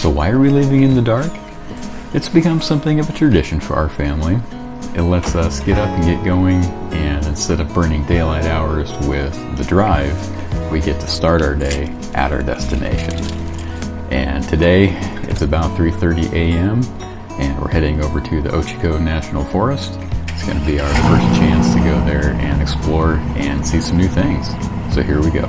So why are we leaving in the dark? It's become something of a tradition for our family. It lets us get up and get going, and instead of burning daylight hours with the drive, we get to start our day at our destination. And today it's about 3:30 a.m. and we're heading over to the Ochocos National Forest. It's going to be our first chance to go there and explore and see some new things. So here we go.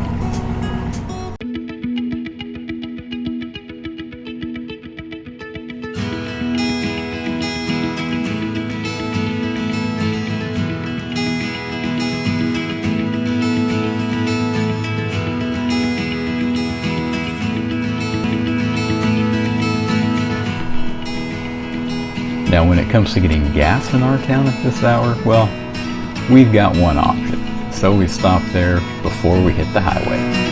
Now when it comes to getting gas in our town at this hour, well, we've got one option. So we stop there before we hit the highway.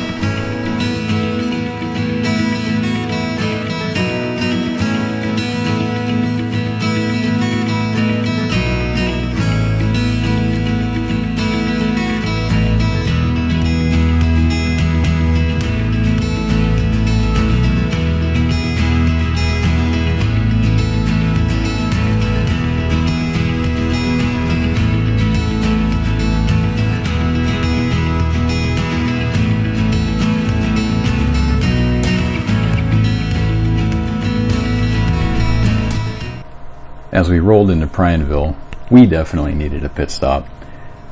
As we rolled into Prineville, we definitely needed a pit stop,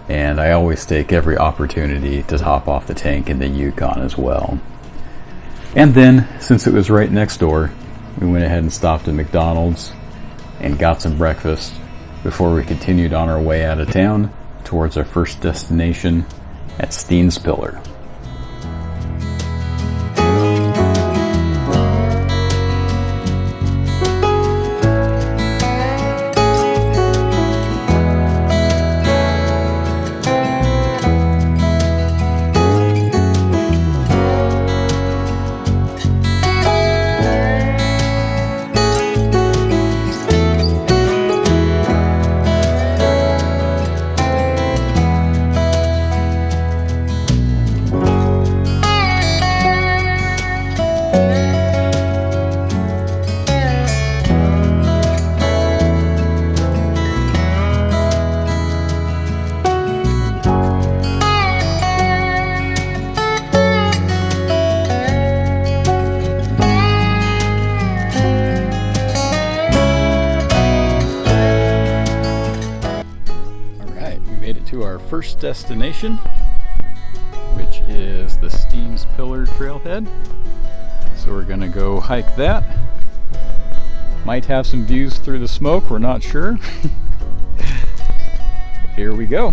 and I always take every opportunity to top off the tank in the Yukon as well. And then, since it was right next door, we went ahead and stopped at McDonald's and got some breakfast before we continued on our way out of town towards our first destination at Steins Pillar. To our first destination, which is the Steins Pillar trailhead. So we're gonna go hike that. Might have some views through the smoke, we're not sure. But here we go.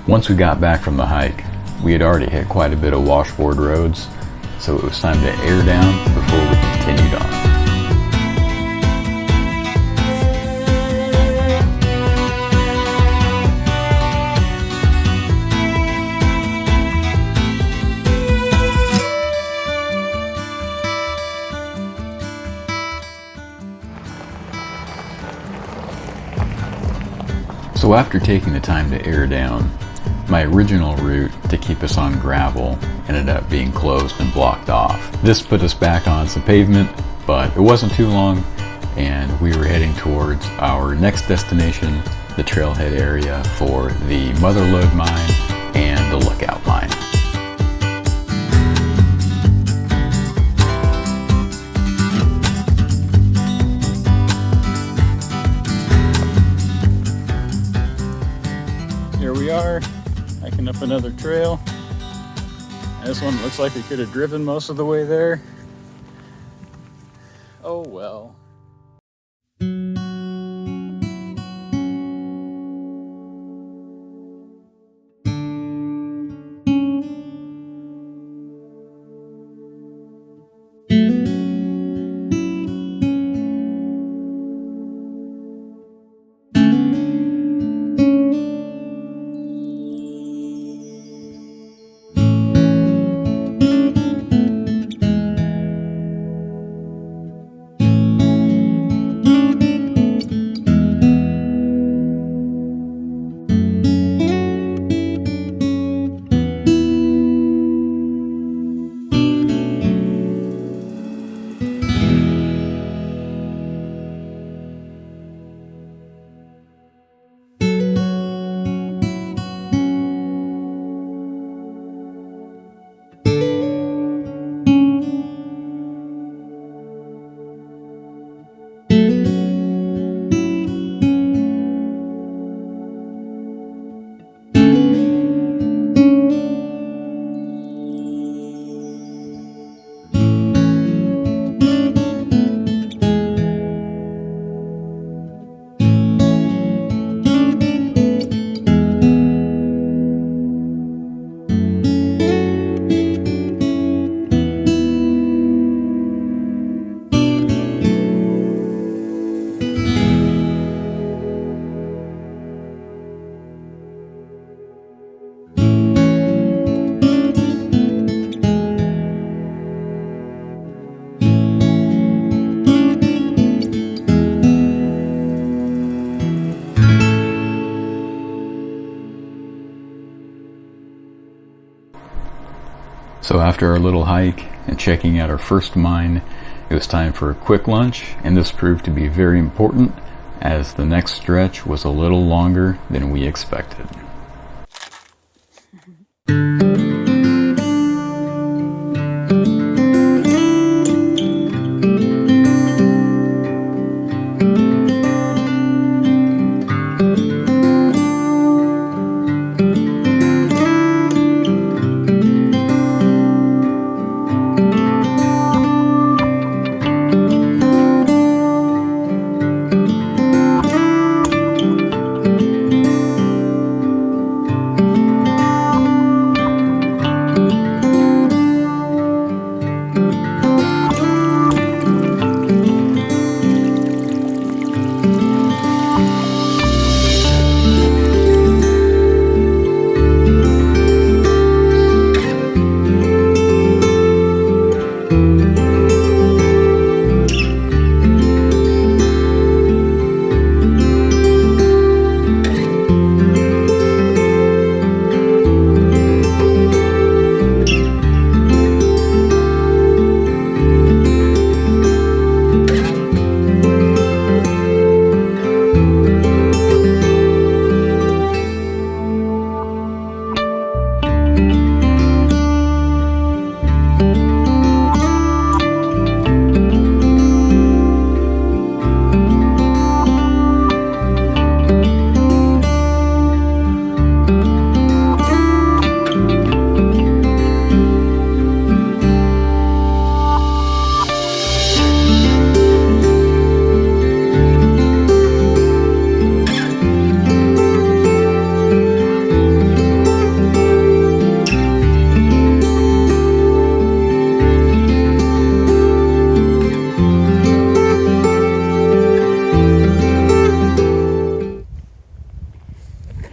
Once we got back from the hike, we had already hit quite a bit of washboard roads, so it was time to air down before we continued on. So after taking the time to air down, my original route to keep us on gravel ended up being closed and blocked off. This put us back on some pavement, but it wasn't too long, and we were heading towards our next destination, the trailhead area for the Motherload Mine and the Lookout Mine. are, hiking up another trail. This one looks like we could have driven most of the way there. Oh well. So after our little hike and checking out our first mine, it was time for a quick lunch, and this proved to be very important as the next stretch was a little longer than we expected.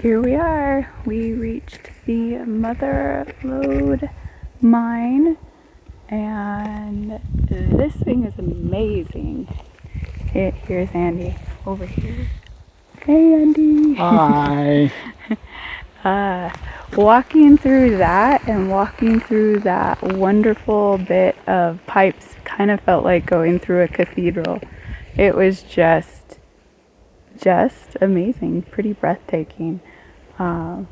Here we are. We reached the Motherload Mine, and this thing is amazing. Here's Andy over here. Hey, Andy. Hi. Walking through that and walking through that wonderful bit of pipes kind of felt like going through a cathedral. It was just amazing, pretty breathtaking. I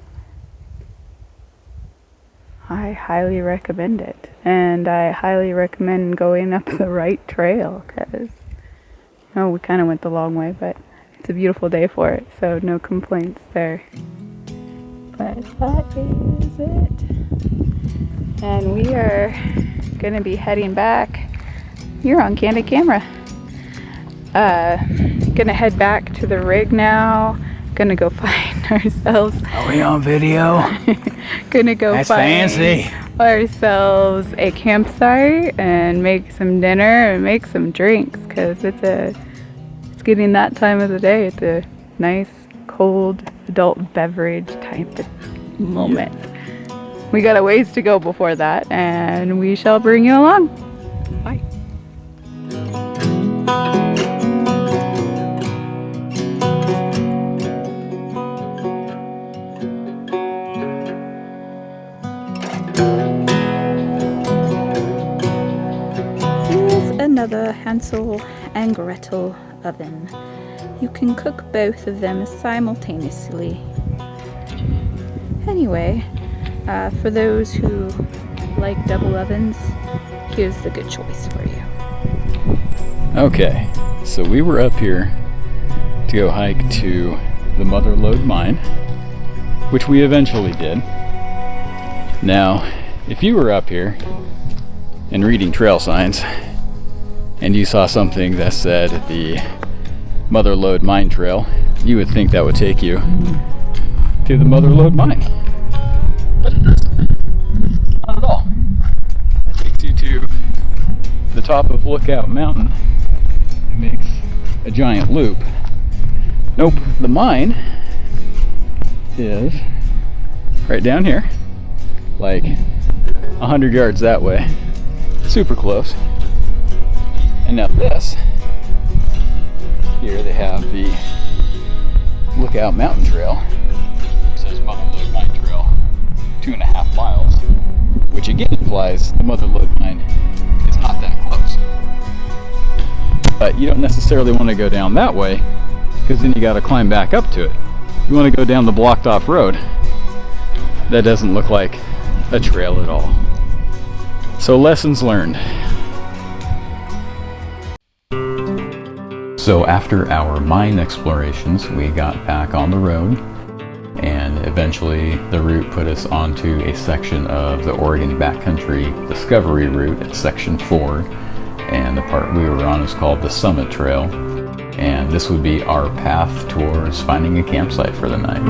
highly recommend it, and I highly recommend going up the right trail, because we kind of went the long way, but it's a beautiful day for it, so no complaints there. But that is it. And we are gonna be heading back. You're on candid camera. Gonna head back to the rig now. Gonna go find ourselves. Are we on video? Gonna go That's find fancy. ourselves a campsite and make some dinner and make some drinks, because it's getting that time of the day. It's a nice cold adult beverage type of moment. We got a ways to go before that, and we shall bring you along. Bye. Another Hansel and Gretel oven. You can cook both of them simultaneously. Anyway, for those who like double ovens, here's the good choice for you. Okay, so we were up here to go hike to the Motherload Mine, which we eventually did. Now, if you were up here and reading trail signs, and you saw something that said the Motherload Mine Trail, you would think that would take you to the Motherload Mine. But it doesn't. Not at all. It takes you to the top of Lookout Mountain. It makes a giant loop. Nope, the mine is right down here, like 100 yards that way. Super close. And now this, here they have the Lookout Mountain Trail. It says Motherload Mine Trail, 2.5 miles, which again implies the Motherload Mine is not that close. But you don't necessarily want to go down that way, because then you got to climb back up to it. You want to go down the blocked off road. That doesn't look like a trail at all. So lessons learned. So after our mine explorations, we got back on the road, and eventually the route put us onto a section of the Oregon Backcountry Discovery Route at Section 4, and the part we were on is called the Summit Trail, and this would be our path towards finding a campsite for the night.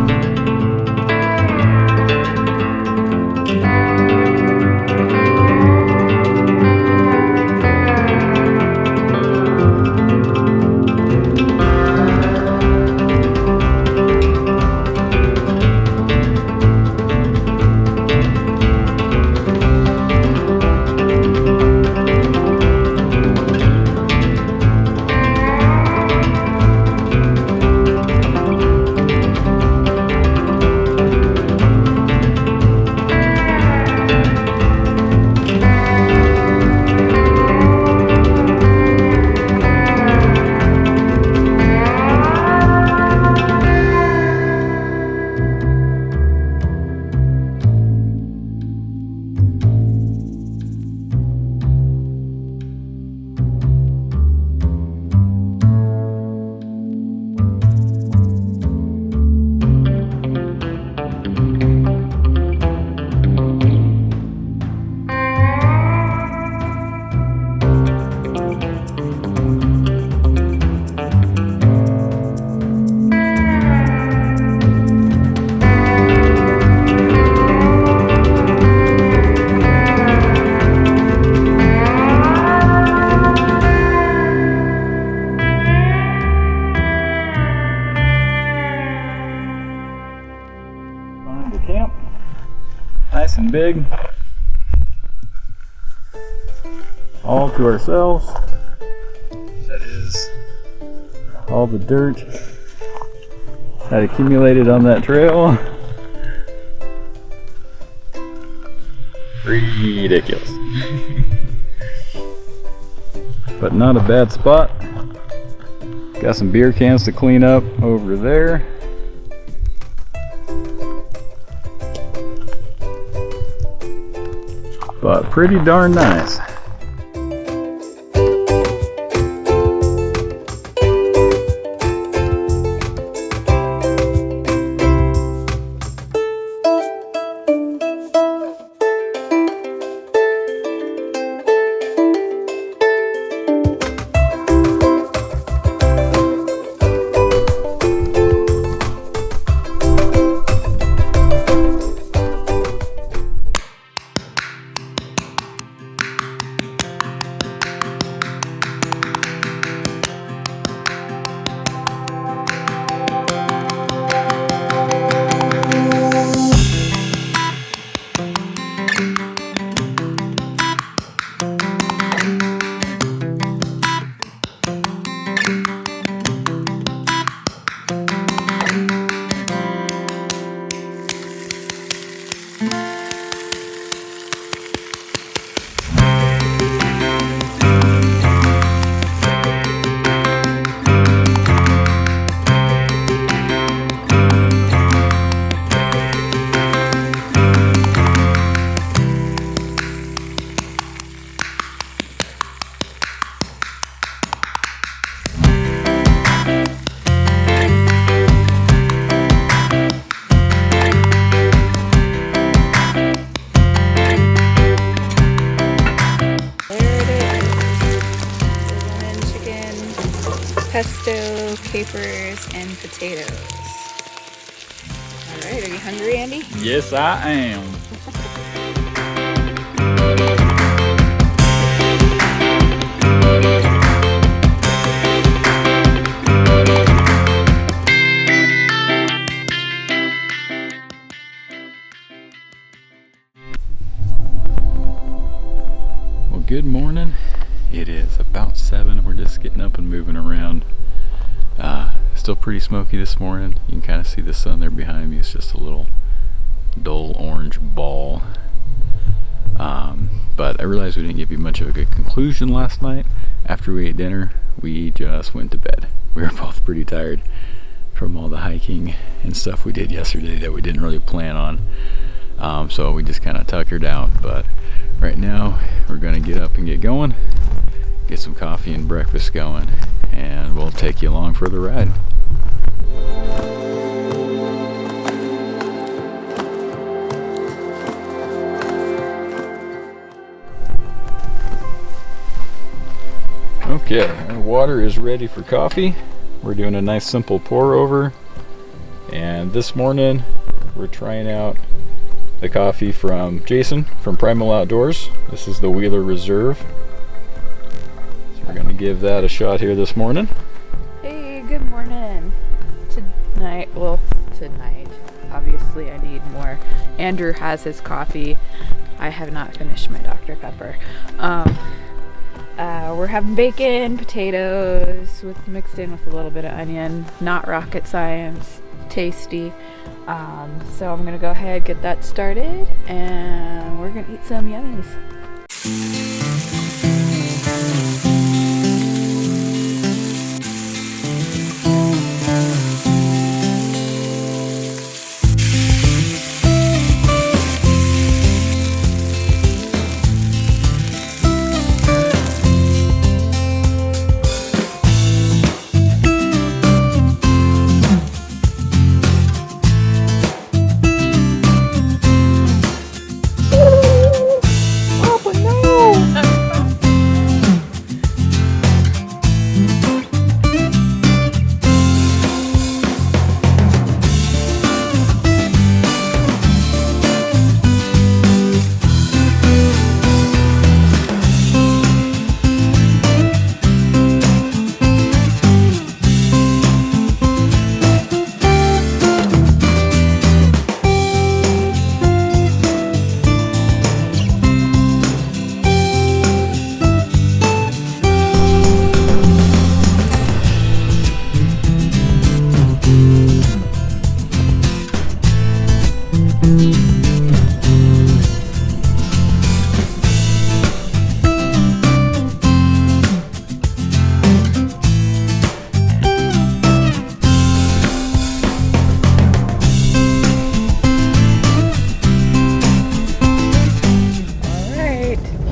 Nice and big, all to ourselves. That is all the dirt that accumulated on that trail. Ridiculous. But not a bad spot. Got some beer cans to clean up over there. But pretty darn nice. pesto, capers, and potatoes. All right, are you hungry, Andy? Yes, I am. Well, good morning. It is about 7. We're just getting up and moving around. Still pretty smoky this morning. You can kind of see the sun there behind me. It's just a little dull orange ball. But I realized we didn't give you much of a good conclusion last night. After we ate dinner, we just went to bed. We were both pretty tired from all the hiking and stuff we did yesterday that we didn't really plan on. So we just kind of tuckered out. But right now, we're going to get up and get going, get some coffee and breakfast going, and we'll take you along for the ride. Okay, our water is ready for coffee. We're doing a nice simple pour over, and this morning we're trying out the coffee from Jason from Primal Outdoors. This is the Wheeler Reserve. So we're going to give that a shot here this morning. Hey, good morning. Tonight, obviously I need more. Andrew has his coffee. I have not finished my Dr. Pepper. We're having bacon, potatoes, mixed in with a little bit of onion. Not rocket science, tasty. So I'm gonna go ahead, get that started, and we're gonna eat some yummies.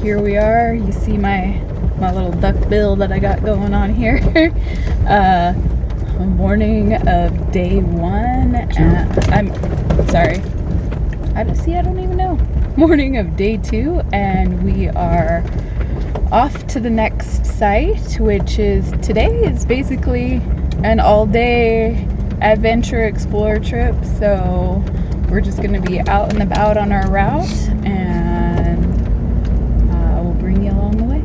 Here we are. You see my little duck bill that I got going on here. Morning of day 1. I'm sorry. I don't even know. Morning of day 2, and we are off to the next site, which is today is basically an all-day adventure explorer trip. So we're just going to be out and about on our route, and we'll bring you along the way.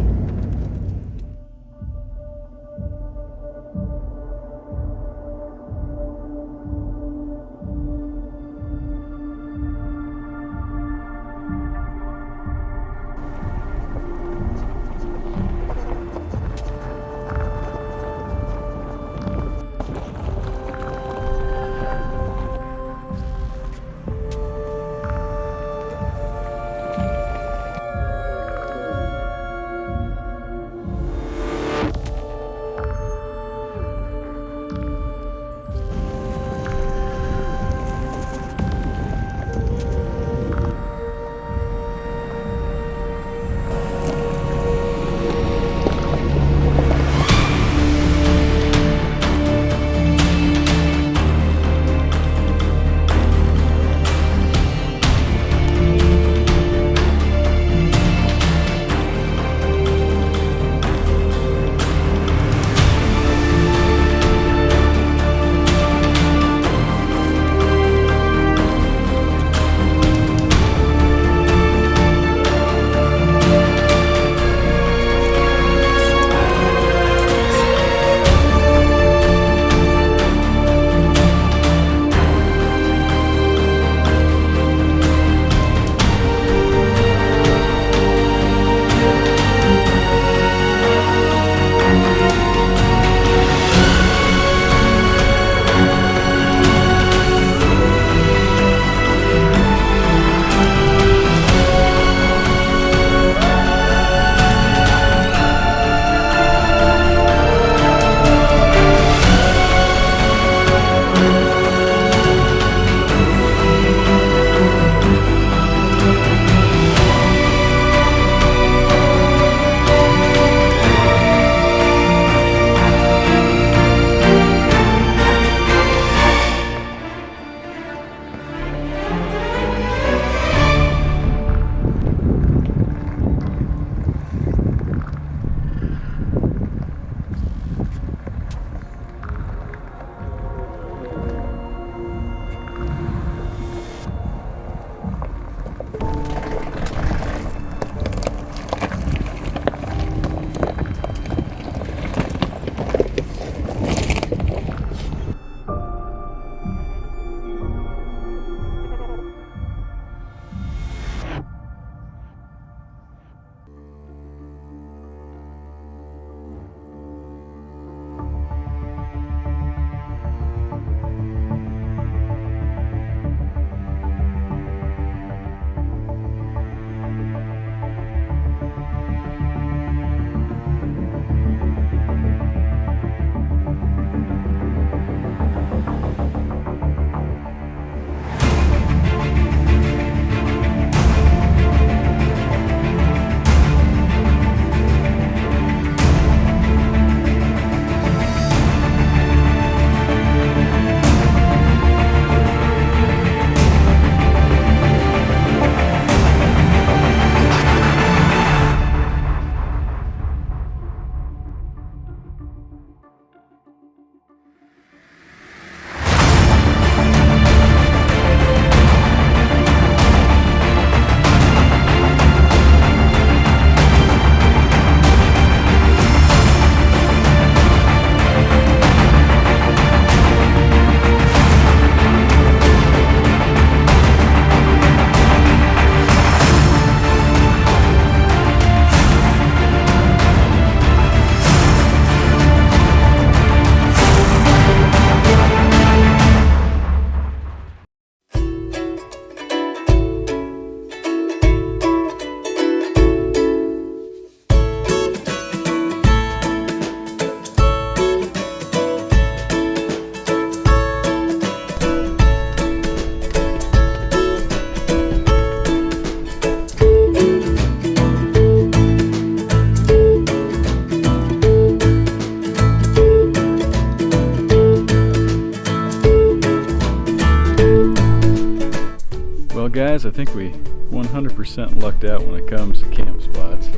guys, I think we 100% lucked out when it comes to camp spots.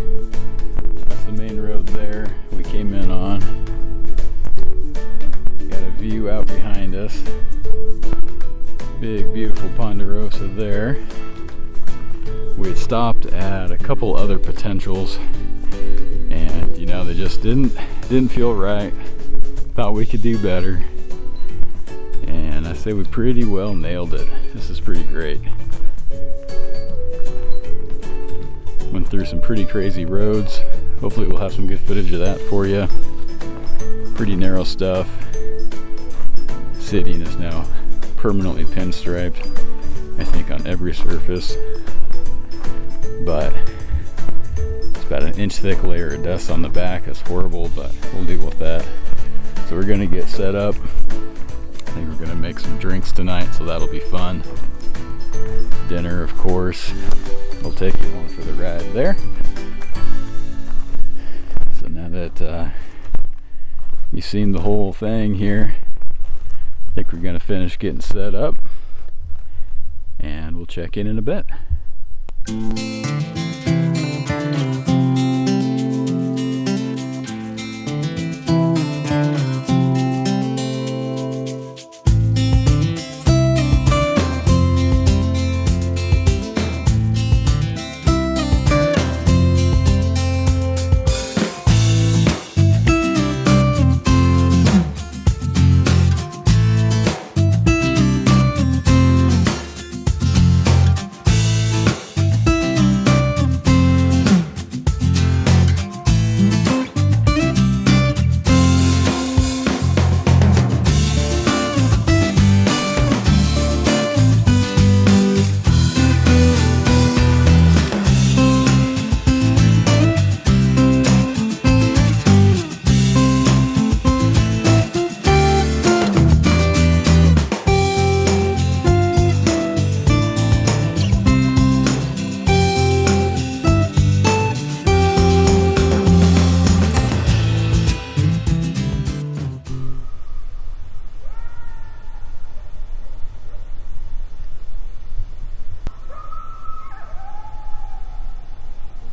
That's the main road there we came in on. Got a view out behind us. Big, beautiful Ponderosa there. We had stopped at a couple other potentials, and you know, they just didn't feel right. Thought we could do better, and I say we pretty well nailed it. This is pretty great. Went through some pretty crazy roads. Hopefully we'll have some good footage of that for you. Pretty narrow stuff. Sitting is now permanently pinstriped, I think, on every surface, but it's about an inch thick layer of dust on the back. That's horrible, but we'll deal with that. So we're gonna get set up. I think we're gonna make some drinks tonight, so that'll be fun. Dinner, of course. We'll take you along for the ride there. So now that you've seen the whole thing here, I think we're gonna finish getting set up, and we'll check in a bit.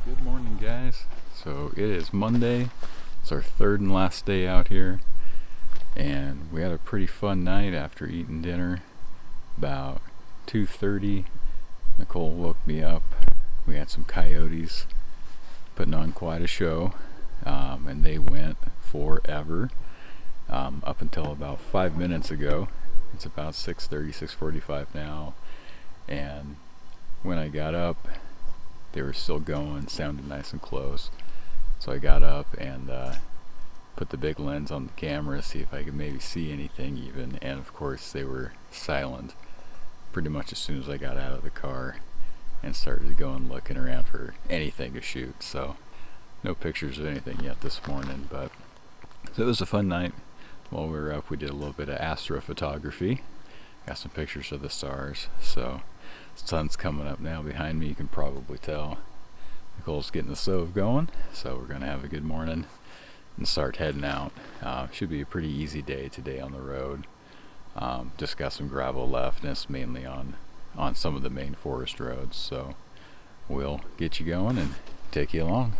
Good morning, guys. So it is Monday. It's our third and last day out here, and we had a pretty fun night after eating dinner. About 2:30, Nicole woke me up. We had some coyotes putting on quite a show, and they went forever, up until about 5 minutes ago. It's about 6:30, 6:45 now, and when I got up, they were still going, sounded nice and close. So I got up and put the big lens on the camera, see if I could maybe see anything even, and of course they were silent pretty much as soon as I got out of the car and started going looking around for anything to shoot. So no pictures of anything yet this morning, but so it was a fun night. While we were up, we did a little bit of astrophotography, got some pictures of the stars. So the sun's coming up now behind me, you can probably tell. Nicole's getting the stove going, so we're gonna have a good morning and start heading out. Should be a pretty easy day today on the road. Just got some gravel left, and it's mainly on some of the main forest roads, so we'll get you going and take you along.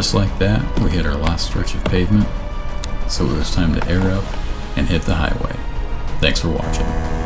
just like that, we hit our last stretch of pavement, so it was time to air up and hit the highway. Thanks for watching.